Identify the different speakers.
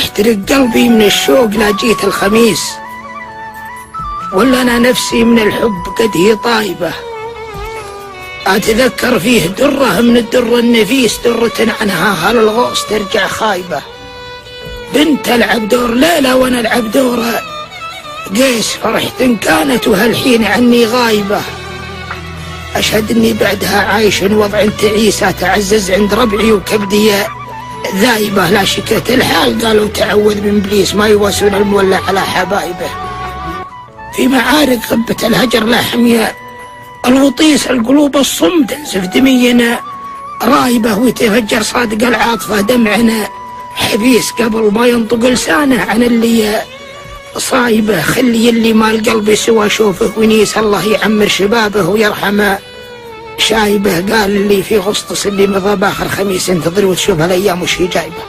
Speaker 1: يحترق قلبي من الشوق لا جيت الخميس، ولا أنا نفسي من الحب قد هي طايبة. أتذكر فيه درة من الدر النفيس، درة عنها هل الغوص ترجع خايبة. بنت ألعب دور ليلى وأنا ألعب دور قيس، فرحت كانت وهالحين عني غايبة. أشهد أني بعدها عايش وضع تعيسة، تعزز عند ربعي وكبدي ذايبة. لا شكيت الحال قالوا تعوذ من إبليس، ما يواسون المولى على حبايبه. في معارك غبة الهجر لا حمية الوطيس، القلوب الصم تنزف دمينا رايبة، ويتفجر صادق العاطفة دمعنا حبيس قبل ما ينطق لسانه عن اللي صايبه. خلي اللي ما القلب سوى شوفه ونيس، الله يعمر شبابه ويرحمه شايبه. قال اللي في غسطس اللي مضى باخر خميس، انتظر وتشوف هالايام وش هي جايبه.